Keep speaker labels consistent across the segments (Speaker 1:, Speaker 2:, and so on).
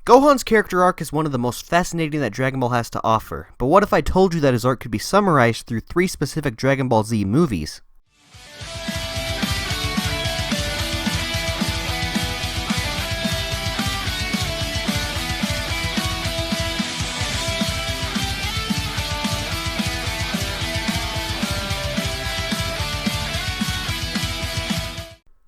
Speaker 1: Gohan's character arc is one of the most fascinating that Dragon Ball has to offer, but what if I told you that his arc could be summarized through 3 specific Dragon Ball Z movies?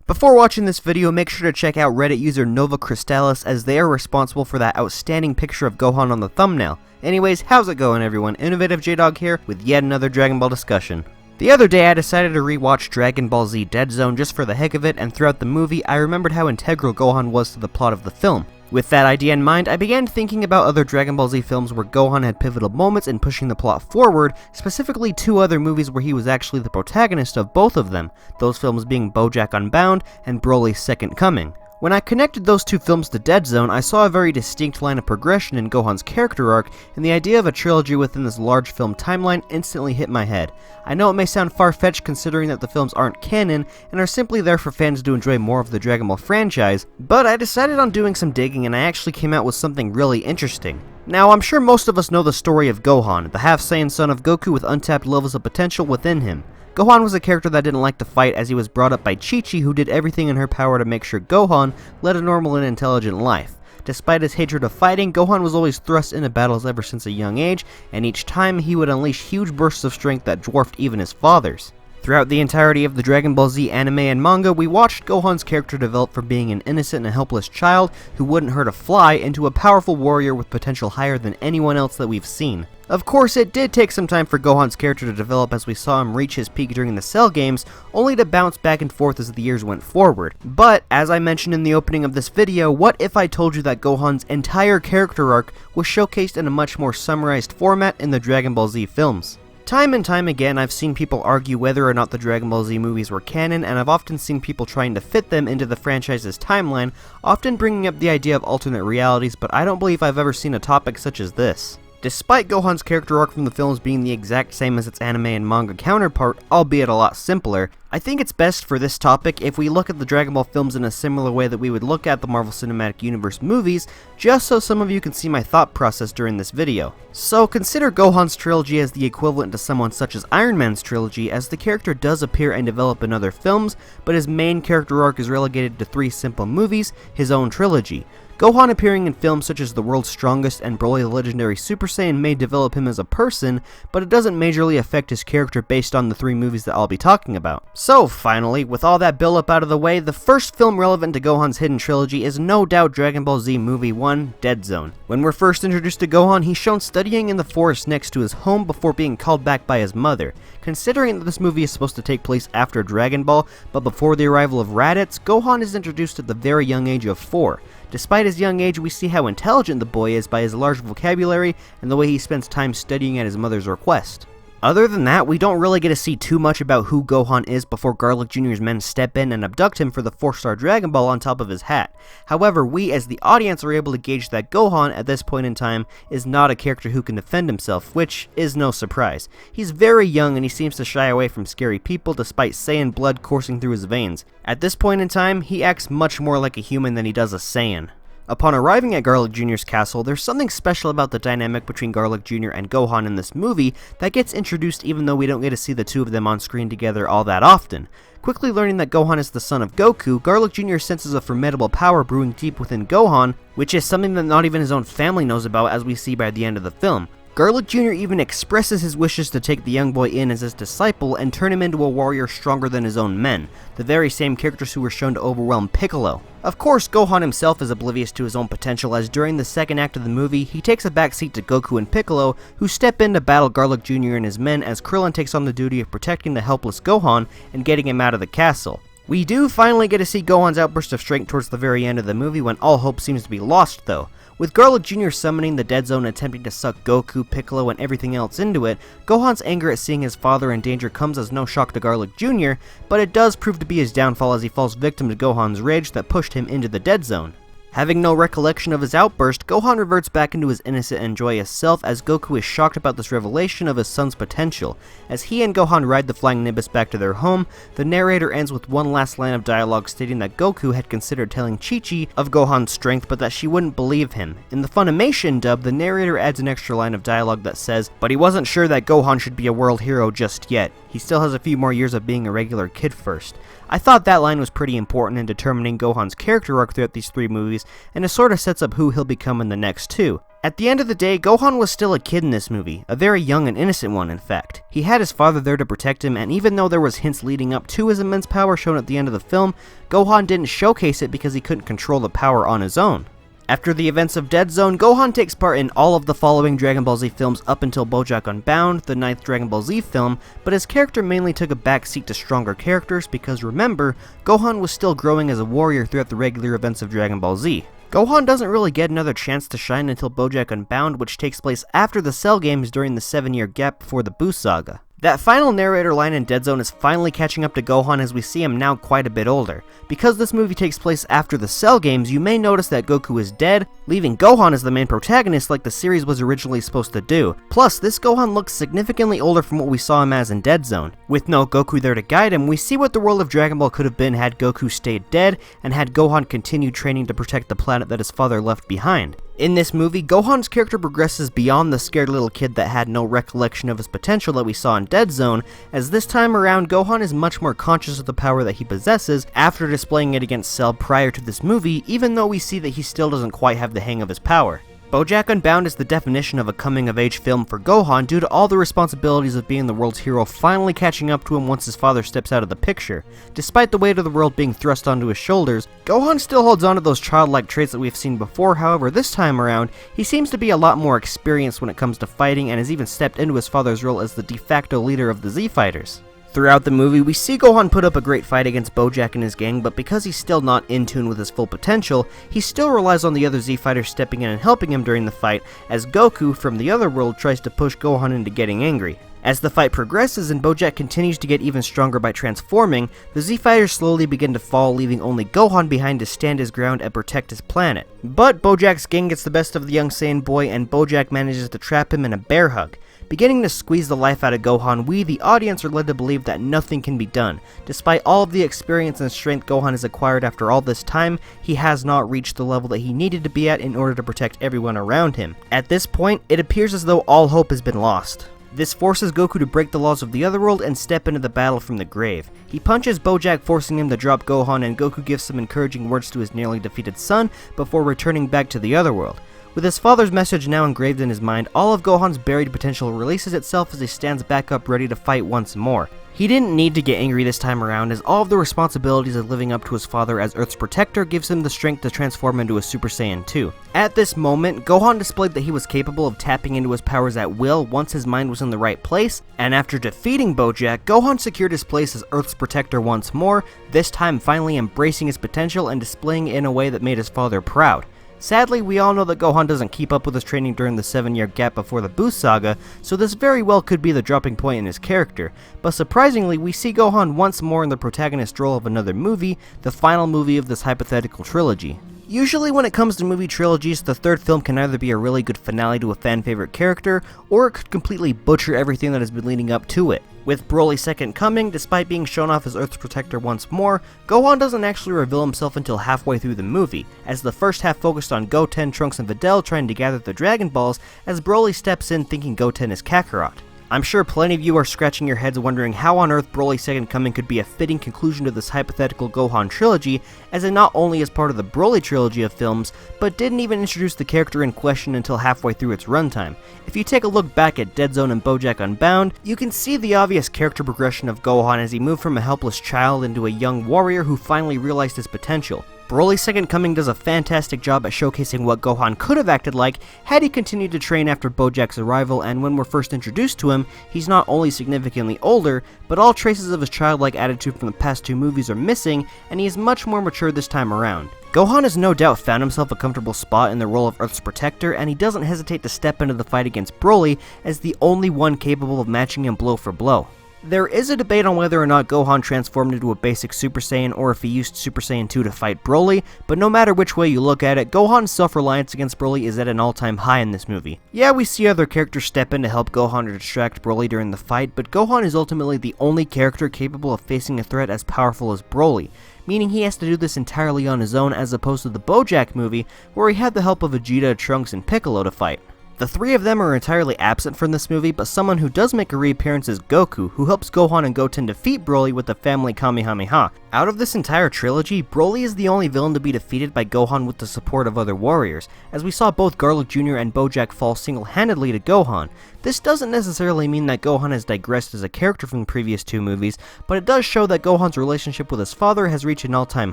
Speaker 1: Before watching this video, make sure to check out Reddit user Nova Crystallis, as they are responsible for that outstanding picture of Gohan on the thumbnail. Anyways, how's it going everyone? InnovativeJdawg here with yet another Dragon Ball discussion. The other day I decided to rewatch Dragon Ball Z Dead Zone just for the heck of it, and throughout the movie I remembered how integral Gohan was to the plot of the film. With that idea in mind, I began thinking about other Dragon Ball Z films where Gohan had pivotal moments in pushing the plot forward, specifically 2 other movies where he was actually the protagonist of both of them, those films being BoJack Unbound and Broly's Second Coming. When I connected those 2 films to Dead Zone, I saw a very distinct line of progression in Gohan's character arc, and the idea of a trilogy within this large film timeline instantly hit my head. I know it may sound far-fetched considering that the films aren't canon, and are simply there for fans to enjoy more of the Dragon Ball franchise, but I decided on doing some digging and I actually came out with something really interesting. Now, I'm sure most of us know the story of Gohan, the half-Saiyan son of Goku with untapped levels of potential within him. Gohan was a character that didn't like to fight, as he was brought up by Chi-Chi, who did everything in her power to make sure Gohan led a normal and intelligent life. Despite his hatred of fighting, Gohan was always thrust into battles ever since a young age, and each time he would unleash huge bursts of strength that dwarfed even his father's. Throughout the entirety of the Dragon Ball Z anime and manga, we watched Gohan's character develop from being an innocent and helpless child who wouldn't hurt a fly into a powerful warrior with potential higher than anyone else that we've seen. Of course, it did take some time for Gohan's character to develop, as we saw him reach his peak during the Cell games, only to bounce back and forth as the years went forward. But, as I mentioned in the opening of this video, what if I told you that Gohan's entire character arc was showcased in a much more summarized format in the Dragon Ball Z films? Time and time again, I've seen people argue whether or not the Dragon Ball Z movies were canon, and I've often seen people trying to fit them into the franchise's timeline, often bringing up the idea of alternate realities, but I don't believe I've ever seen a topic such as this. Despite Gohan's character arc from the films being the exact same as its anime and manga counterpart, albeit a lot simpler, I think it's best for this topic if we look at the Dragon Ball films in a similar way that we would look at the Marvel Cinematic Universe movies, just so some of you can see my thought process during this video. So consider Gohan's trilogy as the equivalent to someone such as Iron Man's trilogy, as the character does appear and develop in other films, but his main character arc is relegated to 3 simple movies, his own trilogy. Gohan appearing in films such as The World's Strongest and Broly the Legendary Super Saiyan may develop him as a person, but it doesn't majorly affect his character based on the 3 movies that I'll be talking about. So finally, with all that build-up out of the way, the first film relevant to Gohan's hidden trilogy is no doubt Dragon Ball Z Movie 1, Dead Zone. When we're first introduced to Gohan, he's shown studying in the forest next to his home before being called back by his mother. Considering that this movie is supposed to take place after Dragon Ball, but before the arrival of Raditz, Gohan is introduced at the very young age of 4. Despite his young age, we see how intelligent the boy is by his large vocabulary and the way he spends time studying at his mother's request. Other than that, we don't really get to see too much about who Gohan is before Garlic Jr.'s men step in and abduct him for the 4-star Dragon Ball on top of his hat. However, we as the audience are able to gauge that Gohan, at this point in time, is not a character who can defend himself, which is no surprise. He's very young and he seems to shy away from scary people despite Saiyan blood coursing through his veins. At this point in time, he acts much more like a human than he does a Saiyan. Upon arriving at Garlic Jr.'s castle, there's something special about the dynamic between Garlic Jr. and Gohan in this movie that gets introduced even though we don't get to see the 2 of them on screen together all that often. Quickly learning that Gohan is the son of Goku, Garlic Jr. senses a formidable power brewing deep within Gohan, which is something that not even his own family knows about, as we see by the end of the film. Garlic Jr. even expresses his wishes to take the young boy in as his disciple and turn him into a warrior stronger than his own men, the very same characters who were shown to overwhelm Piccolo. Of course, Gohan himself is oblivious to his own potential, as during the second act of the movie, he takes a backseat to Goku and Piccolo, who step in to battle Garlic Jr. and his men as Krillin takes on the duty of protecting the helpless Gohan and getting him out of the castle. We do finally get to see Gohan's outburst of strength towards the very end of the movie when all hope seems to be lost though. With Garlic Jr. summoning the Dead Zone and attempting to suck Goku, Piccolo, and everything else into it, Gohan's anger at seeing his father in danger comes as no shock to Garlic Jr., but it does prove to be his downfall as he falls victim to Gohan's rage that pushed him into the Dead Zone. Having no recollection of his outburst, Gohan reverts back into his innocent and joyous self as Goku is shocked about this revelation of his son's potential. As he and Gohan ride the flying Nimbus back to their home, the narrator ends with one last line of dialogue stating that Goku had considered telling Chi-Chi of Gohan's strength but that she wouldn't believe him. In the Funimation dub, the narrator adds an extra line of dialogue that says, "But he wasn't sure that Gohan should be a world hero just yet. He still has a few more years of being a regular kid first." I thought that line was pretty important in determining Gohan's character arc throughout these three movies, and it sort of sets up who he'll become in the next two. At the end of the day, Gohan was still a kid in this movie, a very young and innocent one in fact. He had his father there to protect him, and even though there was hints leading up to his immense power shown at the end of the film, Gohan didn't showcase it because he couldn't control the power on his own. After the events of Dead Zone, Gohan takes part in all of the following Dragon Ball Z films up until BoJack Unbound, the 9th Dragon Ball Z film, but his character mainly took a backseat to stronger characters because remember, Gohan was still growing as a warrior throughout the regular events of Dragon Ball Z. Gohan doesn't really get another chance to shine until BoJack Unbound, which takes place after the Cell games during the 7-year gap before the Buu saga. That final narrator line in Dead Zone is finally catching up to Gohan as we see him now quite a bit older. Because this movie takes place after the Cell games, you may notice that Goku is dead, leaving Gohan as the main protagonist like the series was originally supposed to do. Plus, this Gohan looks significantly older from what we saw him as in Dead Zone. With no Goku there to guide him, we see what the world of Dragon Ball could have been had Goku stayed dead, and had Gohan continued training to protect the planet that his father left behind. In this movie, Gohan's character progresses beyond the scared little kid that had no recollection of his potential that we saw in Dead Zone, as this time around Gohan is much more conscious of the power that he possesses after displaying it against Cell prior to this movie, even though we see that he still doesn't quite have the hang of his power. BoJack Unbound is the definition of a coming-of-age film for Gohan due to all the responsibilities of being the world's hero finally catching up to him once his father steps out of the picture. Despite the weight of the world being thrust onto his shoulders, Gohan still holds on to those childlike traits that we've seen before. However, this time around, he seems to be a lot more experienced when it comes to fighting and has even stepped into his father's role as the de facto leader of the Z Fighters. Throughout the movie, we see Gohan put up a great fight against BoJack and his gang, but because he's still not in tune with his full potential, he still relies on the other Z Fighters stepping in and helping him during the fight, as Goku from the other world tries to push Gohan into getting angry. As the fight progresses and BoJack continues to get even stronger by transforming, the Z Fighters slowly begin to fall, leaving only Gohan behind to stand his ground and protect his planet. But BoJack's gang gets the best of the young Saiyan boy, and BoJack manages to trap him in a bear hug. Beginning to squeeze the life out of Gohan, we, the audience, are led to believe that nothing can be done. Despite all of the experience and strength Gohan has acquired after all this time, he has not reached the level that he needed to be at in order to protect everyone around him. At this point, it appears as though all hope has been lost. This forces Goku to break the laws of the other world and step into the battle from the grave. He punches BoJack, forcing him to drop Gohan, and Goku gives some encouraging words to his nearly defeated son before returning back to the other world. With his father's message now engraved in his mind, all of Gohan's buried potential releases itself as he stands back up ready to fight once more. He didn't need to get angry this time around, as all of the responsibilities of living up to his father as Earth's protector gives him the strength to transform into a Super Saiyan 2. At this moment, Gohan displayed that he was capable of tapping into his powers at will once his mind was in the right place, and after defeating BoJack, Gohan secured his place as Earth's protector once more, this time finally embracing his potential and displaying it in a way that made his father proud. Sadly, we all know that Gohan doesn't keep up with his training during the 7-year gap before the Buu saga, so this very well could be the dropping point in his character, but surprisingly, we see Gohan once more in the protagonist role of another movie, the final movie of this hypothetical trilogy. Usually when it comes to movie trilogies, the third film can either be a really good finale to a fan-favorite character, or it could completely butcher everything that has been leading up to it. With Broly's second coming, despite being shown off as Earth's protector once more, Gohan doesn't actually reveal himself until halfway through the movie, as the first half focused on Goten, Trunks, and Videl trying to gather the Dragon Balls, as Broly steps in thinking Goten is Kakarot. I'm sure plenty of you are scratching your heads wondering how on earth Broly's second coming could be a fitting conclusion to this hypothetical Gohan trilogy, as it not only is part of the Broly trilogy of films, but didn't even introduce the character in question until halfway through its runtime. If you take a look back at Dead Zone and BoJack Unbound, you can see the obvious character progression of Gohan as he moved from a helpless child into a young warrior who finally realized his potential. Broly's second coming does a fantastic job at showcasing what Gohan could have acted like had he continued to train after BoJack's arrival, and when we're first introduced to him, he's not only significantly older, but all traces of his childlike attitude from the past two movies are missing, and he is much more mature this time around. Gohan has no doubt found himself a comfortable spot in the role of Earth's protector, and he doesn't hesitate to step into the fight against Broly as the only one capable of matching him blow for blow. There is a debate on whether or not Gohan transformed into a basic Super Saiyan or if he used Super Saiyan 2 to fight Broly, but no matter which way you look at it, Gohan's self-reliance against Broly is at an all-time high in this movie. Yeah, we see other characters step in to help Gohan to distract Broly during the fight, but Gohan is ultimately the only character capable of facing a threat as powerful as Broly, meaning he has to do this entirely on his own as opposed to the BoJack movie, where he had the help of Vegeta, Trunks, and Piccolo to fight. The three of them are entirely absent from this movie, but someone who does make a reappearance is Goku, who helps Gohan and Goten defeat Broly with the family Kamehameha. Out of this entire trilogy, Broly is the only villain to be defeated by Gohan with the support of other warriors, as we saw both Garlic Jr. and BoJack fall single-handedly to Gohan. This doesn't necessarily mean that Gohan has digressed as a character from the previous two movies, but it does show that Gohan's relationship with his father has reached an all-time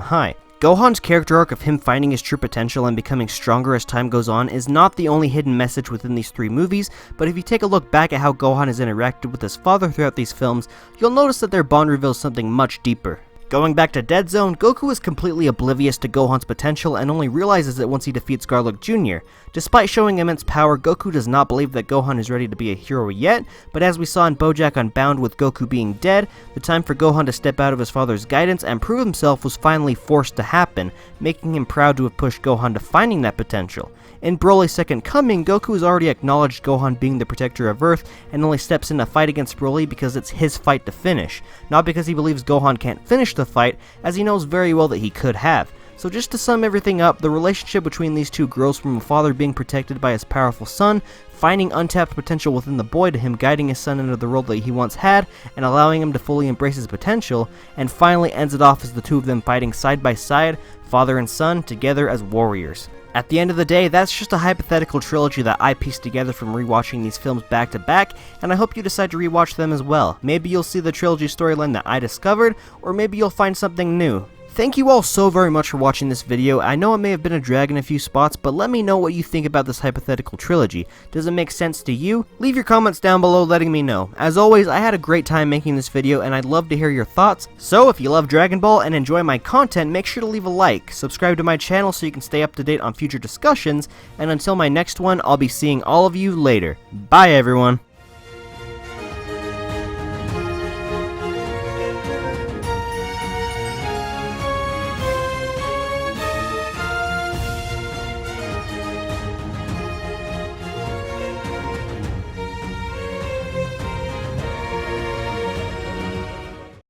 Speaker 1: high. Gohan's character arc of him finding his true potential and becoming stronger as time goes on is not the only hidden message within these three movies, but if you take a look back at how Gohan has interacted with his father throughout these films, you'll notice that their bond reveals something much deeper. Going back to Dead Zone, Goku is completely oblivious to Gohan's potential and only realizes it once he defeats Garlic Jr. Despite showing immense power, Goku does not believe that Gohan is ready to be a hero yet, but as we saw in BoJack Unbound with Goku being dead, the time for Gohan to step out of his father's guidance and prove himself was finally forced to happen, making him proud to have pushed Gohan to finding that potential. In Broly's Second Coming, Goku has already acknowledged Gohan being the protector of Earth and only steps in to fight against Broly because it's his fight to finish, not because he believes Gohan can't finish the fight, as he knows very well that he could have. So just to sum everything up, the relationship between these two grows from a father being protected by his powerful son, finding untapped potential within the boy to him guiding his son into the role that he once had and allowing him to fully embrace his potential, and finally ends it off as the two of them fighting side by side, father and son, together as warriors. At the end of the day, that's just a hypothetical trilogy that I pieced together from rewatching these films back to back, and I hope you decide to rewatch them as well. Maybe you'll see the trilogy storyline that I discovered, or maybe you'll find something new. Thank you all so very much for watching this video. I know it may have been a drag in a few spots, but let me know what you think about this hypothetical trilogy. Does it make sense to you? Leave your comments down below letting me know. As always, I had a great time making this video and I'd love to hear your thoughts. So if you love Dragon Ball and enjoy my content, make sure to leave a like, subscribe to my channel so you can stay up to date on future discussions, and until my next one, I'll be seeing all of you later. Bye everyone!